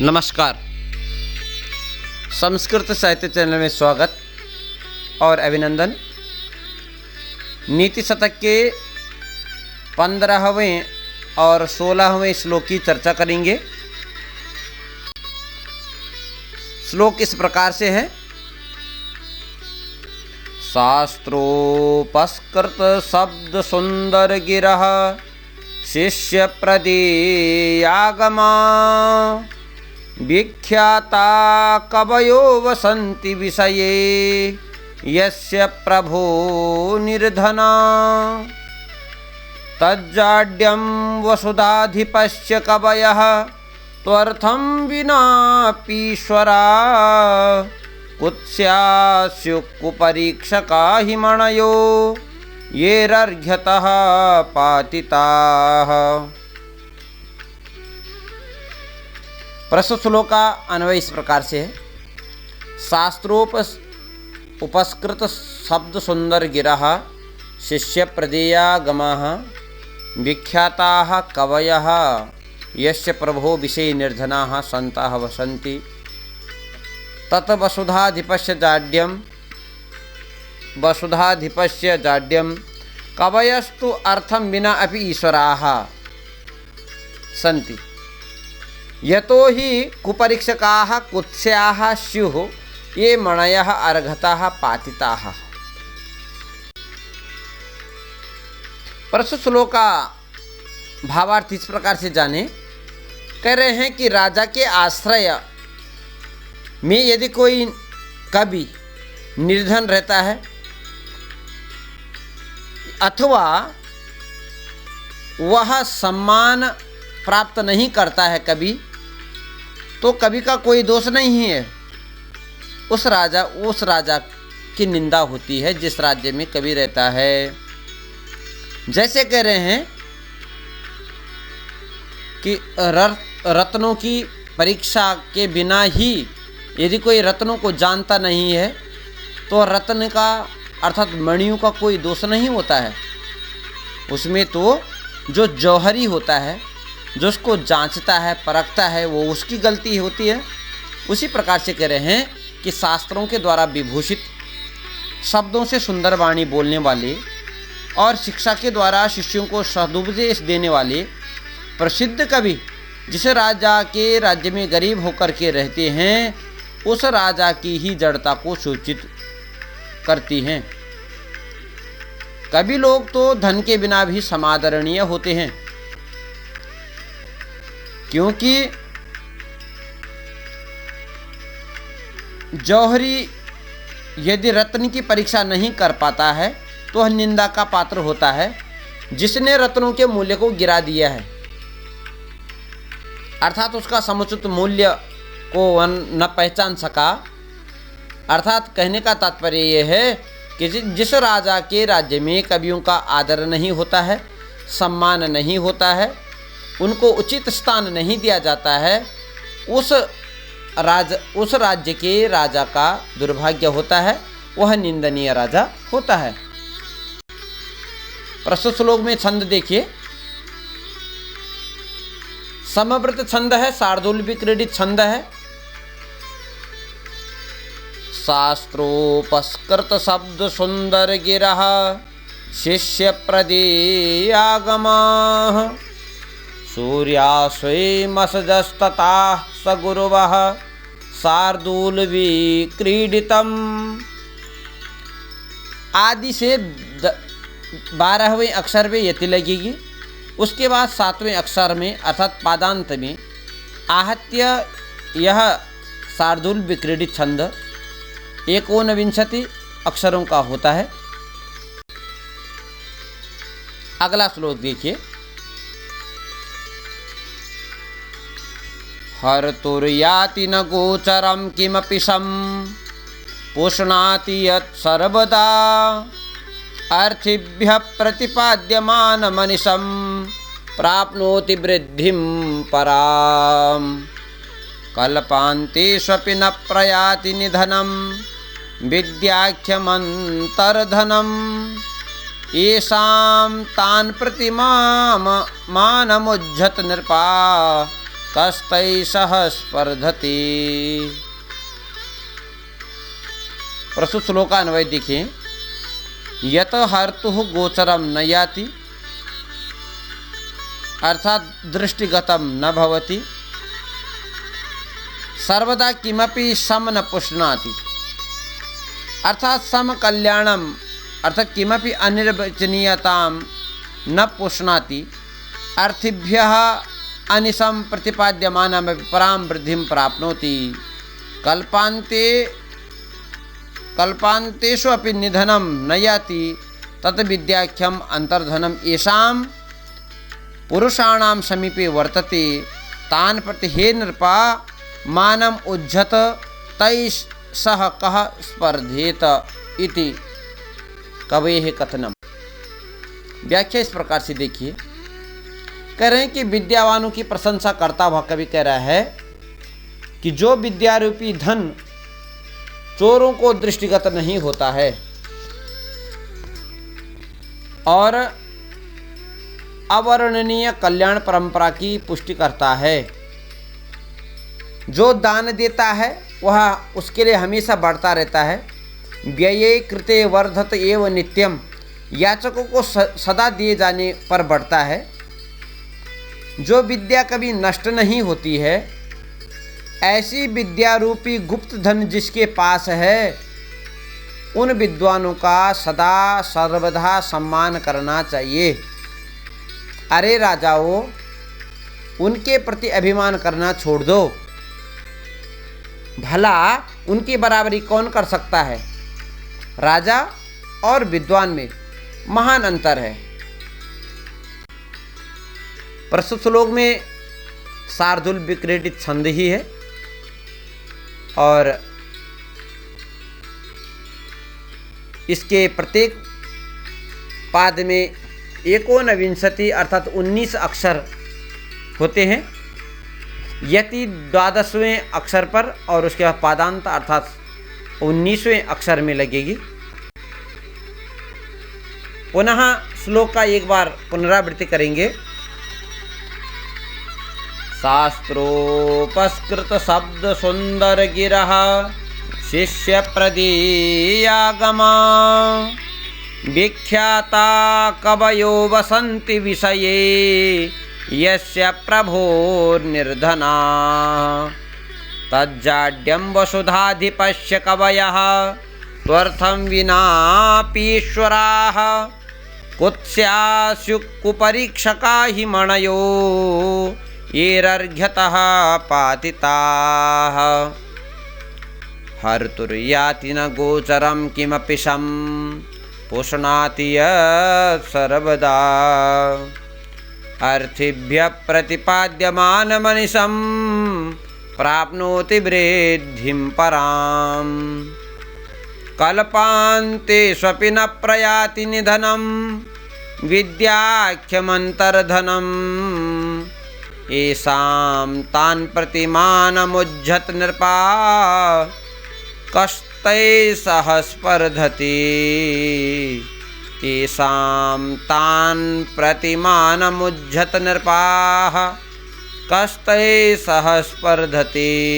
नमस्कार। संस्कृत साहित्य चैनल में स्वागत और अभिनंदन। नीति शतक के 15वें और 16वें श्लोक की चर्चा करेंगे। श्लोक इस प्रकार से है। शास्त्रोपस्कृत शब्द सुंदर गिरः शिष्य प्रदेयागमा विख्याता कवयो वसन्ति विषये यस्य प्रभो निर्धना तज्जाड्यं वसुधाधिपस्य कवयः त्वर्थं विनापीश्वरा कुत्स्यास्युकुपरीक्षका हि मणयो येरर्घ्यतः पातिताः। प्रस्तुत श्लोक का अन्वय इस प्रकार से है। शास्त्रोपस्कृत शब्द सुंदर गिरः शिष्य प्रदेयागमाः विख्याताः कवयः यस्य प्रभो विषये निर्धनाः सन्ताः वसन्ति तत् वसुधाधिपस्य जाड्यं कवयस्तु अर्थं विना अपि ईश्वराः सन्ति यतो हि कुपरीक्षकाः कुत्स्याः स्युः ये मणयः अर्घताः पातिताः। प्रस्तुत श्लोक का भावार्थ इस प्रकार से जाने। कह रहे हैं कि राजा के आश्रय में यदि कोई कवि निर्धन रहता है अथवा वह सम्मान प्राप्त नहीं करता है कवि, तो कवि का कोई दोष नहीं है। उस राजा की निंदा होती है जिस राज्य में कवि रहता है। जैसे कह रहे हैं कि रत्नों की परीक्षा के बिना ही यदि कोई रत्नों को जानता नहीं है तो रत्न का अर्थात मणियों का कोई दोष नहीं होता है। उसमें तो जो जौहरी होता है, जो उसको जांचता है परखता है, वो उसकी गलती होती है। उसी प्रकार से कह रहे हैं कि शास्त्रों के द्वारा विभूषित शब्दों से सुंदर वाणी बोलने वाले और शिक्षा के द्वारा शिष्यों को सदुपदेश देने वाले प्रसिद्ध कवि जिस राजा के राज्य में गरीब होकर के रहते हैं उस राजा की ही जड़ता को सूचित करती हैं। कवि लोग तो धन के बिना भी समादरणीय होते हैं, क्योंकि जौहरी यदि रत्न की परीक्षा नहीं कर पाता है तो वह निंदा का पात्र होता है जिसने रत्नों के मूल्य को गिरा दिया है, अर्थात उसका समुचित मूल्य को न पहचान सका। अर्थात कहने का तात्पर्य यह है कि जिस राजा के राज्य में कवियों का आदर नहीं होता है, सम्मान नहीं होता है, उनको उचित स्थान नहीं दिया जाता है, उस राज्य के राजा का दुर्भाग्य होता है, वह निंदनीय राजा होता है। प्रस्तुत श्लोक में छंद देखिए। समवृत छंद है, शार्दूल विक्रीडित छंद है। शास्त्रोपस्कृत शब्द सुंदर गिरः शिष्य प्रदेयागमाः सूर्याश्वमसजस्तताः स गुरुवः शार्दूल विक्रीडितम्। आदि से 12वें अक्षर में यति लगेगी, उसके बाद 7वें अक्षर में अर्थात पादांत में आहत्य यह शार्दूल विक्रीडित छंद 19 अक्षरों का होता है। अगला श्लोक देखिए। हर्तुर्याति न गोचरं किमपि शं पुष्णाति यत् सर्वदा अर्थिभ्यः प्रतिपाद्यमानमनिशं प्राप्नोति वृद्धिं परां कल्पान्तेष्वपि न प्रयाति निधनं विद्याख्यमन्तर्धनं येषां तान् प्रतिमानमुज्झत नृपा कस्तैषः स्पर्धते। प्रस्तुत श्लोकान्वय देखिए। यत हर्तुः गोचरम न याति, अर्थात दृष्टिगतम न भवति, सर्वदा किमपि सम न पुष्णाति, अर्थात सम कल्याणम अर्थात किमपि अनिर्वचनीयतां न पुष्णाति, अर्थिभ्यः अनिशं प्रतिपाद्यमानमपि परां वृद्धिं प्राप्नोति, कल्पान्तेषु अपि निधनं न याति, तत् विद्याख्यम अंतर्धनम येषां पुरुषाणां समीपे वर्तते, तान् प्रति हे नृपा मानम उज्झत तैः सह कः स्पर्धेत इति कवेः कथनम। व्याख्या इस प्रकार से देखिए। कह रहे हैं कि विद्यावानों की प्रशंसा करता हुआ कवि कह रहा है कि जो विद्यारूपी धन चोरों को दृष्टिगत नहीं होता है और अवर्णनीय कल्याण परंपरा की पुष्टि करता है, जो दान देता है वह उसके लिए हमेशा बढ़ता रहता है, व्यये कृते वर्धत एव नित्यम, याचकों को सदा दिए जाने पर बढ़ता है, जो विद्या कभी नष्ट नहीं होती है, ऐसी विद्यारूपी गुप्त धन जिसके पास है, उन विद्वानों का सदा सर्वदा सम्मान करना चाहिए। अरे राजाओं, उनके प्रति अभिमान करना छोड़ दो, भला उनकी बराबरी कौन कर सकता है। राजा और विद्वान में महान अंतर है। प्रस्तुत श्लोक में शार्दूल विक्रीडित छंद ही है और इसके प्रत्येक पाद में एकोनविंशति अर्थात 19 अक्षर होते हैं। यति 12वें अक्षर पर और उसके बाद पादांत अर्थात 19वें अक्षर में लगेगी। पुनः श्लोक का एक बार पुनरावृत्ति करेंगे। शास्त्रोपस्कृत शब्द सुंदर गिरः शिष्य प्रदीयागमा, विख्याता कवयो वसन्ति विषये यस्य प्रभोर्निर्धना, तज्जाड्यं वसुधाधिपस्य कवयः त्वर्थं विनापीश्वराः, कुत्स्यास्युकुपरीक्षका हि मणयो येरर्घ्यतः पातिताः, हर्तुर्याति न गोचरं किमपि शं पुष्णाति यत् सर्वदा, अर्थिभ्यः प्रतिपाद्यमानमनिशं प्राप्नोति वृद्धिं पराम्, कल्पान्तेष्वपि न प्रयाति निधनं विद्याख्यमन्तर्धनम्, येषां तान् प्रतिमानमुज्झत नृपा कस्तैषः स्पर्धति, येषां तान् प्रतिमानमुज्झत नृपाः कस्तैषः स्पर्धति।